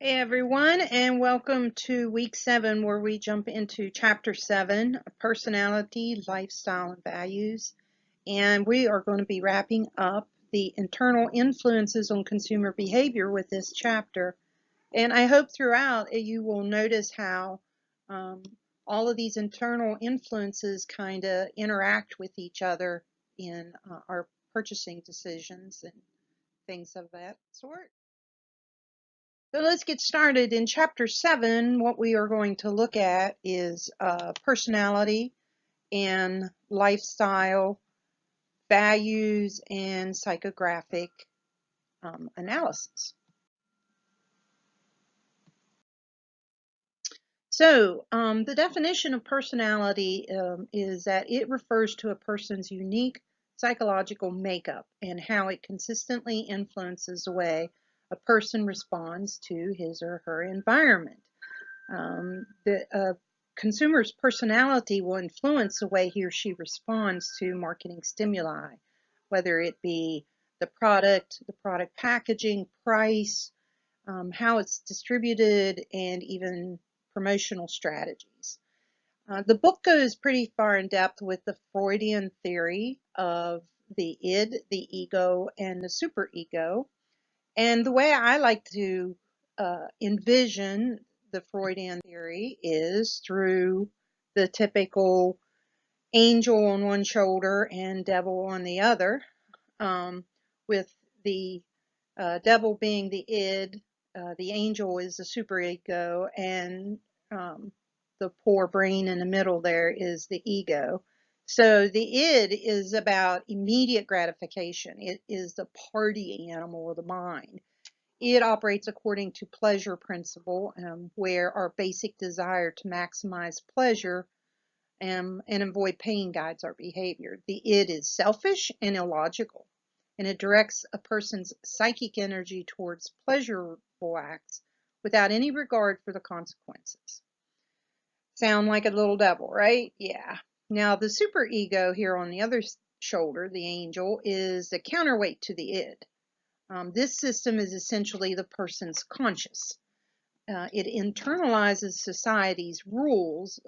Hey everyone, and welcome to week 7, where we jump into chapter 7, personality, lifestyle, and values. And we are going to be wrapping up the internal influences on consumer behavior with this chapter. And I hope throughout you will notice how um, all of these internal influences kind of interact with each other in our purchasing decisions and things of that sort. So let's get started. In chapter 7, what we are going to look at is personality and lifestyle, values, and psychographic analysis. So the definition of personality is that it refers to a person's unique psychological makeup and how it consistently influences the way a person responds to his or her environment. The consumer's personality will influence the way he or she responds to marketing stimuli, whether it be the product packaging, price, how it's distributed, and even promotional strategies. The book goes pretty far in depth with the Freudian theory of the id, the ego, and the superego. And the way I like to envision the Freudian theory is through the typical angel on one shoulder and devil on the other, with the devil being the id, the angel is the superego, and the poor brain in the middle there is the ego. So the id is about immediate gratification. It is the party animal of the mind. It operates according to pleasure principle, where our basic desire to maximize pleasure and avoid pain guides our behavior. The id is selfish and illogical, and it directs a person's psychic energy towards pleasurable acts without any regard for the consequences. Sound like a little devil, right? Yeah. Now, the superego here on the other shoulder, the angel, is the counterweight to the id. This system is essentially the person's conscious. It internalizes society's rules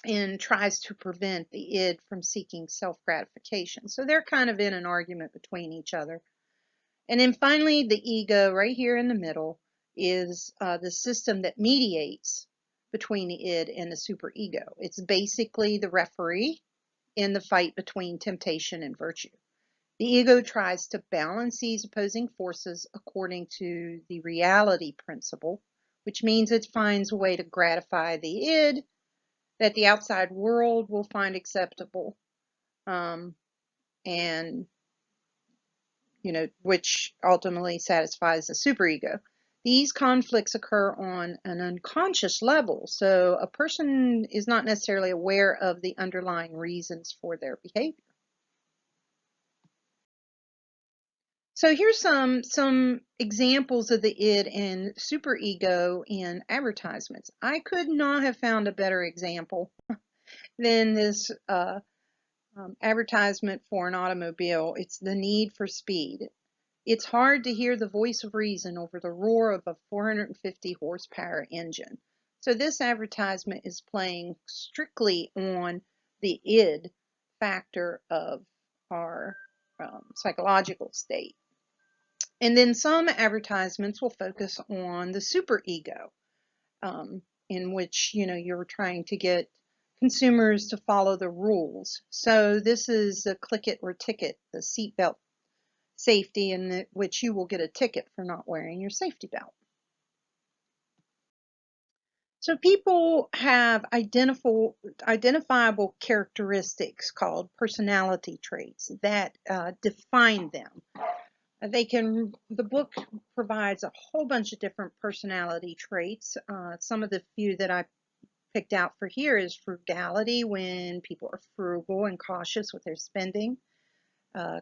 and tries to prevent the id from seeking self-gratification. So they're kind of in an argument between each other. And then finally, the ego right here in the middle is the system that mediates between the id and the superego. It's basically the referee in the fight between temptation and virtue. The ego tries to balance these opposing forces according to the reality principle, which means it finds a way to gratify the id that the outside world will find acceptable, and which ultimately satisfies the superego. These conflicts occur on an unconscious level, so a person is not necessarily aware of the underlying reasons for their behavior. So here's some examples of the id and superego in advertisements. I could not have found a better example than this advertisement for an automobile. It's the need for speed. It's hard to hear the voice of reason over the roar of a 450 horsepower engine. So this advertisement is playing strictly on the id factor of our psychological state. And then some advertisements will focus on the superego, in which you're trying to get consumers to follow the rules. So this is a click it or ticket, the seatbelt safety, in which you will get a ticket for not wearing your safety belt. So people have identifiable characteristics called personality traits that define them. The book provides a whole bunch of different personality traits. Some of the few that I picked out for here is frugality, when people are frugal and cautious with their spending.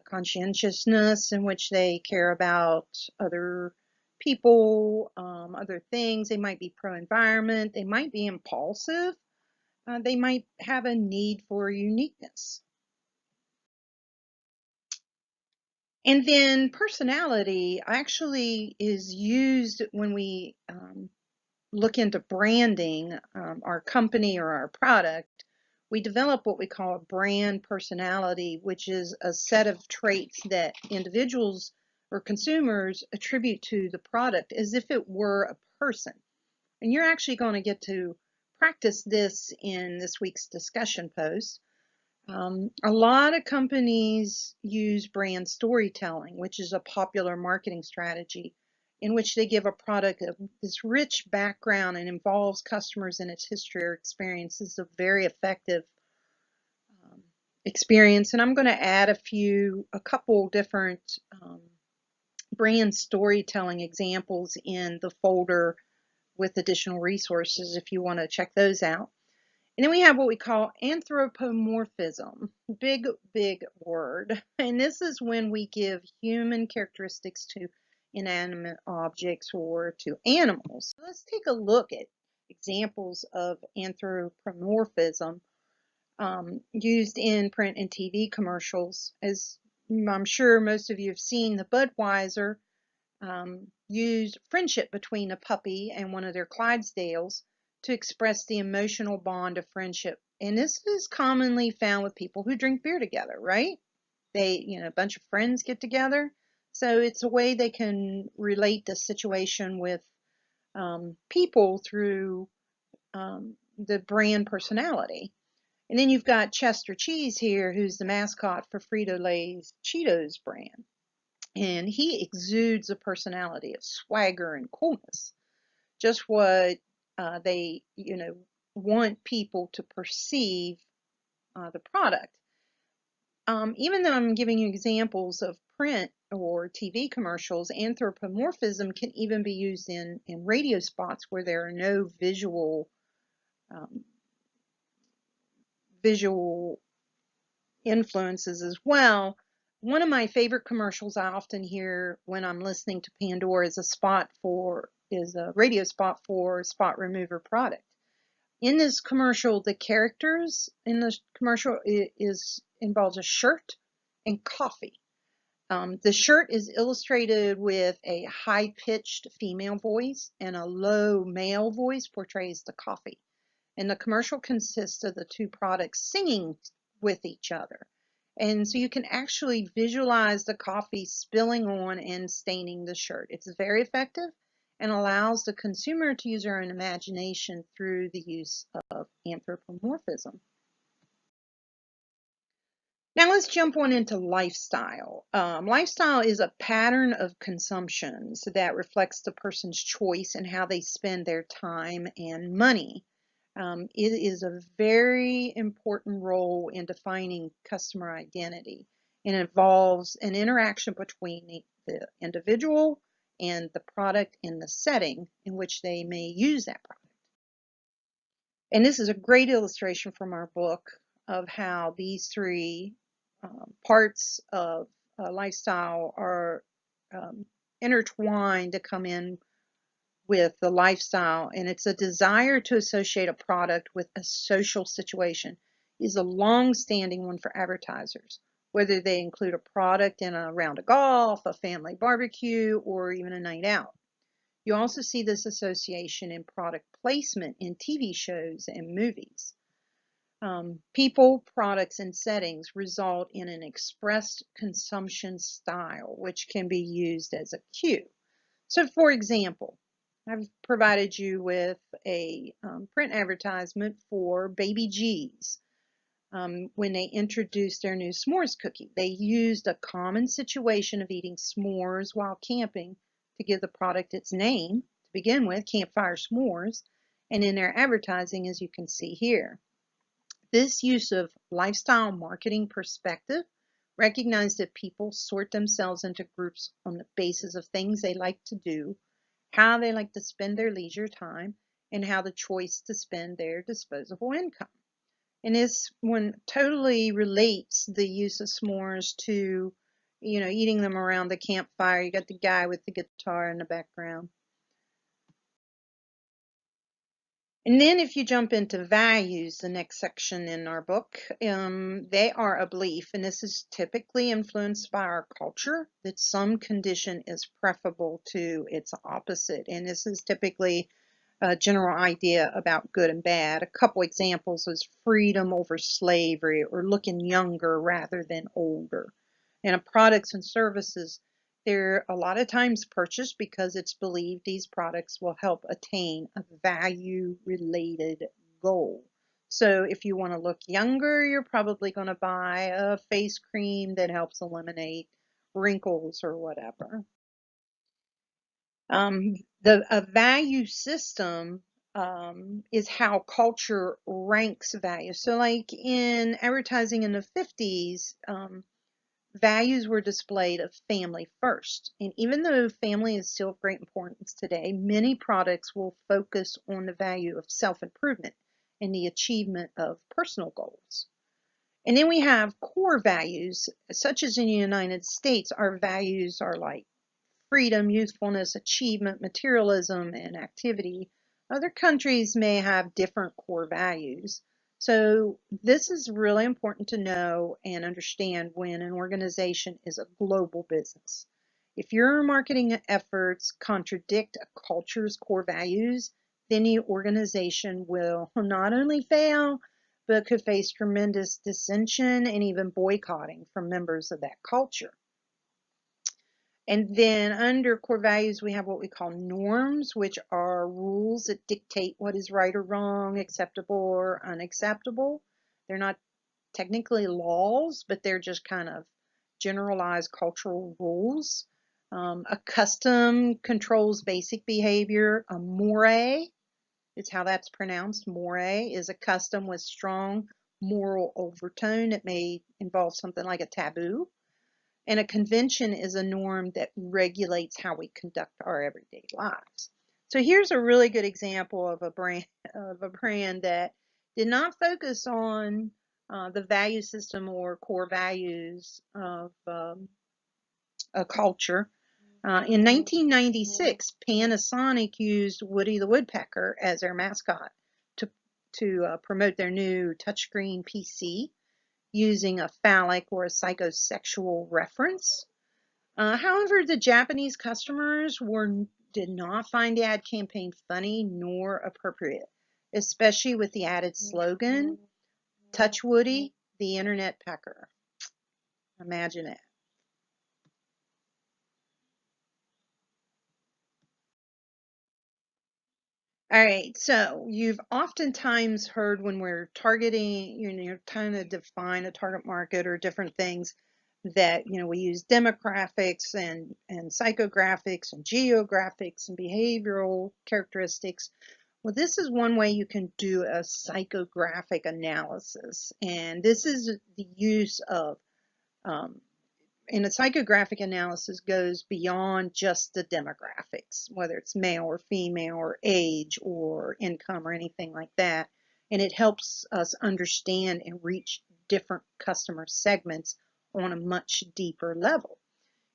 Conscientiousness, in which they care about other people, other things. They might be pro-environment. They might be impulsive. They might have a need for uniqueness. And then personality actually is used when we look into branding our company or our product. We develop what we call a brand personality, which is a set of traits that individuals or consumers attribute to the product as if it were a person. And you're actually going to get to practice this in this week's discussion post. A lot of companies use brand storytelling, which is a popular marketing strategy in which they give a product this rich background and involves customers in its history or experience. This is a very effective um, experience. And I'm going to add a couple different brand storytelling examples in the folder with additional resources if you want to check those out. And then we have what we call anthropomorphism. Big, big word. And this is when we give human characteristics to inanimate objects or to animals. Let's take a look at examples of anthropomorphism used in print and TV commercials. As I'm sure most of you have seen, the Budweiser used friendship between a puppy and one of their Clydesdales to express the emotional bond of friendship. And this is commonly found with people who drink beer together, right? A bunch of friends get together. So it's a way they can relate the situation with people through the brand personality. And then you've got Chester Cheese here, who's the mascot for Frito-Lay's Cheetos brand. And he exudes a personality of swagger and coolness, just what they, want people to perceive the product. Even though I'm giving you examples of print or TV commercials, anthropomorphism can even be used in radio spots where there are no um, visual influences as well. One of my favorite commercials I often hear when I'm listening to Pandora is a radio spot for spot remover product. In this commercial, the characters in the commercial involves a shirt and coffee. The shirt is illustrated with a high-pitched female voice, and a low male voice portrays the coffee. And the commercial consists of the two products singing with each other. And so you can actually visualize the coffee spilling on and staining the shirt. It's very effective and allows the consumer to use their own imagination through the use of anthropomorphism. Now let's jump on into lifestyle. Lifestyle is a pattern of consumptions that reflects the person's choice and how they spend their time and money. It is a very important role in defining customer identity and involves an interaction between the individual and the product in the setting in which they may use that product. And this is a great illustration from our book of how these three parts of lifestyle are intertwined to come in with the lifestyle, and it's a desire to associate a product with a social situation is a long-standing one for advertisers, whether they include a product in a round of golf, a family barbecue, or even a night out. You also see this association in product placement in TV shows and movies. People, products, and settings result in an expressed consumption style, which can be used as a cue. So, for example, I've provided you with a print advertisement for Baby G's. When they introduced their new s'mores cookie, they used a common situation of eating s'mores while camping to give the product its name to begin with, Campfire S'mores, and in their advertising, as you can see here. This use of lifestyle marketing perspective recognized that people sort themselves into groups on the basis of things they like to do, how they like to spend their leisure time, and how the choice to spend their disposable income. And this one totally relates the use of s'mores to, eating them around the campfire. You got the guy with the guitar in the background. And then if you jump into values, the next section in our book, they are a belief, and this is typically influenced by our culture, that some condition is preferable to its opposite. And this is typically a general idea about good and bad. A couple examples is freedom over slavery, or looking younger rather than older. And products and services, they're a lot of times purchased because it's believed these products will help attain a value-related goal. So if you want to look younger, you're probably going to buy a face cream that helps eliminate wrinkles or whatever. A value system is how culture ranks value. So like in advertising in the 50s, values were displayed of family first. And even though family is still of great importance today, many products will focus on the value of self-improvement and the achievement of personal goals. And then we have core values, such as in the United States, our values are like freedom, youthfulness, achievement, materialism, and activity. Other countries may have different core values. So this is really important to know and understand when an organization is a global business. If your marketing efforts contradict a culture's core values, then the organization will not only fail, but could face tremendous dissension and even boycotting from members of that culture. And then under core values, we have what we call norms, which are rules that dictate what is right or wrong, acceptable or unacceptable. They're not technically laws, but they're just kind of generalized cultural rules. A custom controls basic behavior. A moray is how that's pronounced. Moray is a custom with strong moral overtone. It may involve something like a taboo. And a convention is a norm that regulates how we conduct our everyday lives. So here's a really good example of a brand that did not focus on the value system or core values of a culture. In 1996, Panasonic used Woody the Woodpecker as their mascot to, to promote their new touchscreen PC using a phallic or a psychosexual reference. However, the Japanese customers did not find the ad campaign funny nor appropriate, especially with the added slogan, "Touch Woody, the Internet Pecker." Imagine it. All right, so you've oftentimes heard when we're targeting, you're trying to define a target market or different things that, we use demographics and psychographics and geographics and behavioral characteristics. Well, this is one way you can do a psychographic analysis, and this is the use of um, and a psychographic analysis goes beyond just the demographics, whether it's male or female or age or income or anything like that. And it helps us understand and reach different customer segments on a much deeper level.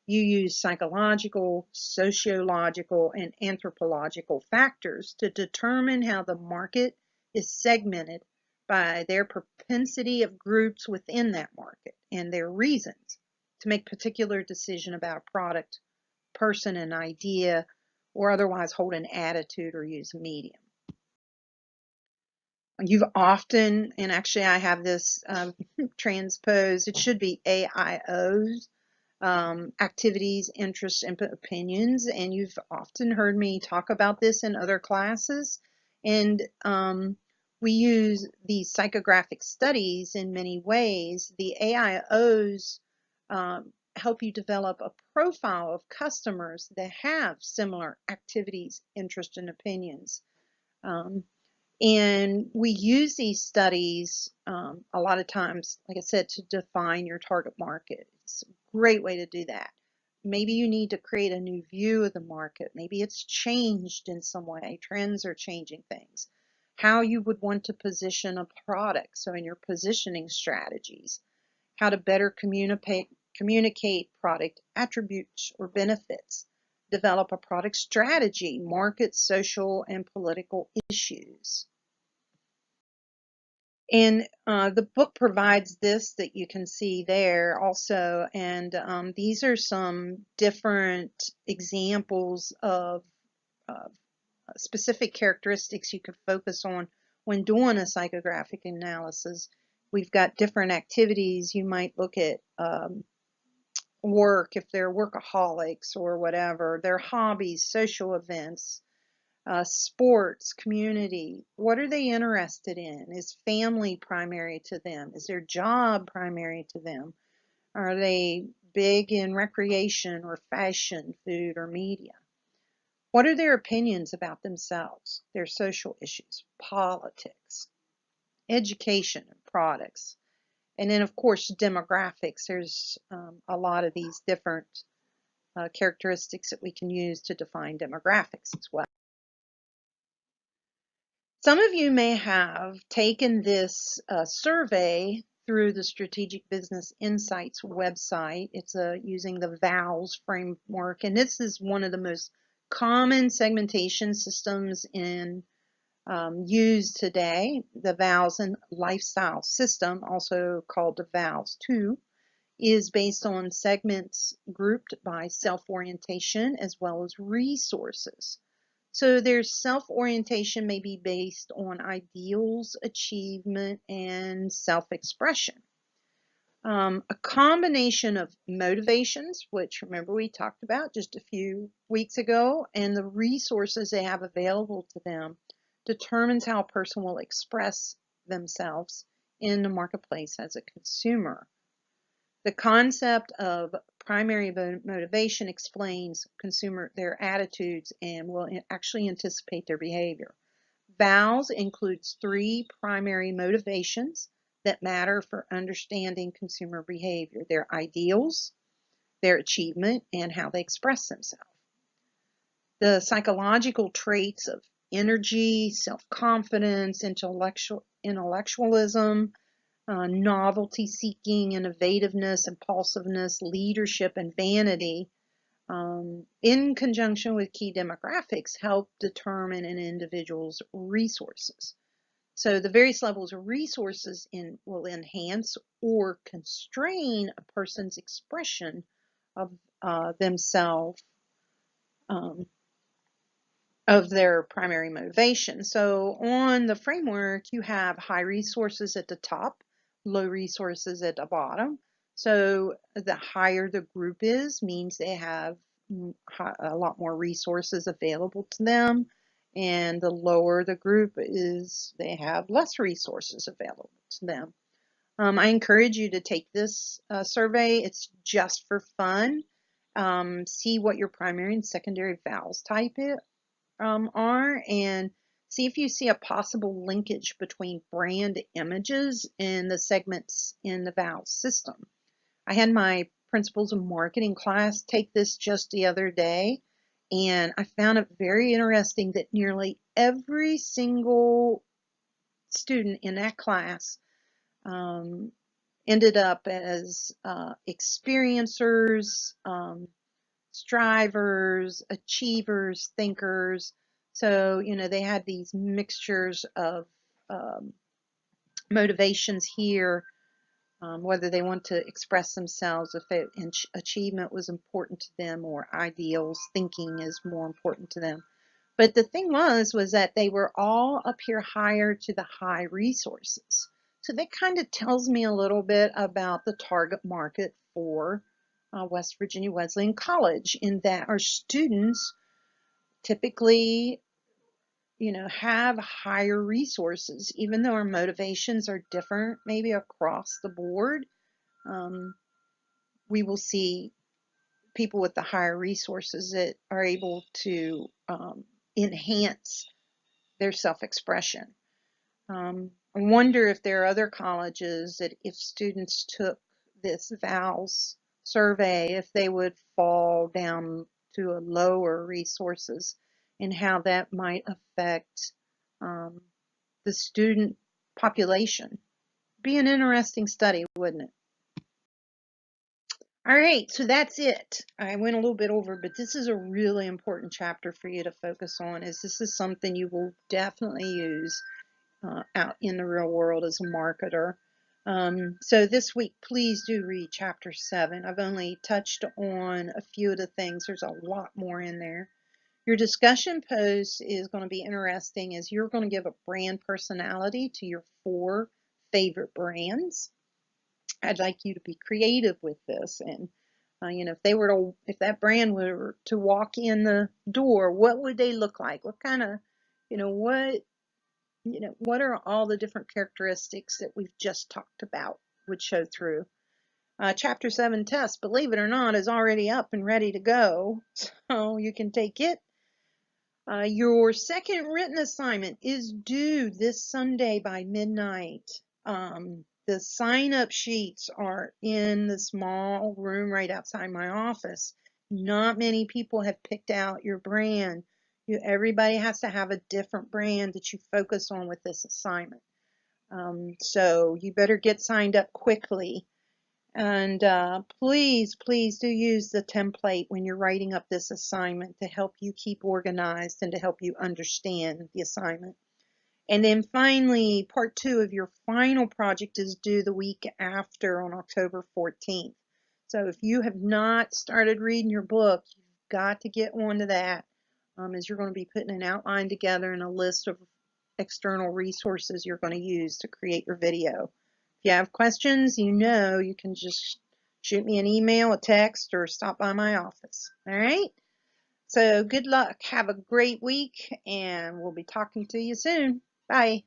You use psychological, sociological, and anthropological factors to determine how the market is segmented by their propensity of groups within that market and their reasons to make particular decision about a product, person, an idea, or otherwise hold an attitude or use a medium. You've often, and actually I have this transposed, it should be AIOs, activities, interests, and opinions, and you've often heard me talk about this in other classes. And we use these psychographic studies in many ways. The AIOs help you develop a profile of customers that have similar activities, interests, and opinions. Um, and we use these studies a lot of times, like I said, to define your target market. It's a great way to do that. Maybe you need to create a new view of the market. Maybe it's changed in some way. Trends are changing things. How you would want to position a product. So in your positioning strategies, how to better communicate product attributes or benefits. Develop a product strategy, market, social, and political issues. And the book provides this that you can see there also. And these are some different examples of specific characteristics you could focus on when doing a psychographic analysis. We've got different activities. You might look at work, if they're workaholics or whatever, their hobbies, social events, sports, community. What are they interested in? Is family primary to them? Is their job primary to them? Are they big in recreation or fashion, food, or media? What are their opinions about themselves, their social issues, politics, education, and products? And then, of course, demographics. There's a lot of these different characteristics that we can use to define demographics as well. Some of you may have taken this survey through the Strategic Business Insights website. It's using the VALS framework, and this is one of the most common segmentation systems in used today. The VALS and Lifestyle System, also called the VALS 2, is based on segments grouped by self-orientation as well as resources. So their self-orientation may be based on ideals, achievement, and self-expression. A combination of motivations, which remember we talked about just a few weeks ago, and the resources they have available to them determines how a person will express themselves in the marketplace as a consumer. The concept of primary motivation explains their attitudes and will actually anticipate their behavior. VALS includes 3 primary motivations that matter for understanding consumer behavior: their ideals, their achievement, and how they express themselves. The psychological traits of energy, self-confidence, intellectualism, novelty seeking, innovativeness, impulsiveness, leadership, and vanity, in conjunction with key demographics, help determine an individual's resources. So the various levels of resources will enhance or constrain a person's expression of themselves, of their primary motivation. So on the framework, you have high resources at the top, low resources at the bottom. So the higher the group is, means they have a lot more resources available to them. And the lower the group is, they have less resources available to them. I encourage you to take this survey. It's just for fun. See what your primary and secondary VALS type are, and see if you see a possible linkage between brand images and the segments in the VALS system. I had my Principles of Marketing class take this just the other day, and I found it very interesting that nearly every single student in that class ended up as experiencers, strivers, achievers, thinkers. So, they had these mixtures of motivations here, whether they want to express themselves, if achievement was important to them, or ideals, thinking is more important to them. But the thing was that they were all up here higher to the high resources. So that kind of tells me a little bit about the target market for West Virginia Wesleyan College, in that our students typically, have higher resources, even though our motivations are different, maybe across the board. We will see people with the higher resources that are able to enhance their self-expression. I wonder if there are other colleges that, if students took this VALS survey, if they would fall down to a lower resources, and how that might affect the student population. Be an interesting study, wouldn't it? All right, so that's it. I went a little bit over, but this is a really important chapter for you to focus on, as this is something you will definitely use out in the real world as a marketer. So this week, please do read chapter 7. I've only touched on a few of the things. There's a lot more in there. Your discussion post is going to be interesting as you're going to give a brand personality to your 4 favorite brands. I'd like you to be creative with this, and if that brand were to walk in the door, what would they look like? What kind of, what are all the different characteristics that we've just talked about would show through? Chapter 7 test, believe it or not, is already up and ready to go, so you can take it. Your second written assignment is due this Sunday by midnight. The sign-up sheets are in the small room right outside my office. Not many people have picked out your brand. Everybody has to have a different brand that you focus on with this assignment. So you better get signed up quickly. And please, please do use the template when you're writing up this assignment to help you keep organized and to help you understand the assignment. And then finally, part 2 of your final project is due the week after on October 14th. So if you have not started reading your book, you've got to get onto that, as you're going to be putting an outline together and a list of external resources you're going to use to create your video. If you have questions, you can just shoot me an email, a text, or stop by my office. All right? So good luck. Have a great week, and we'll be talking to you soon. Bye.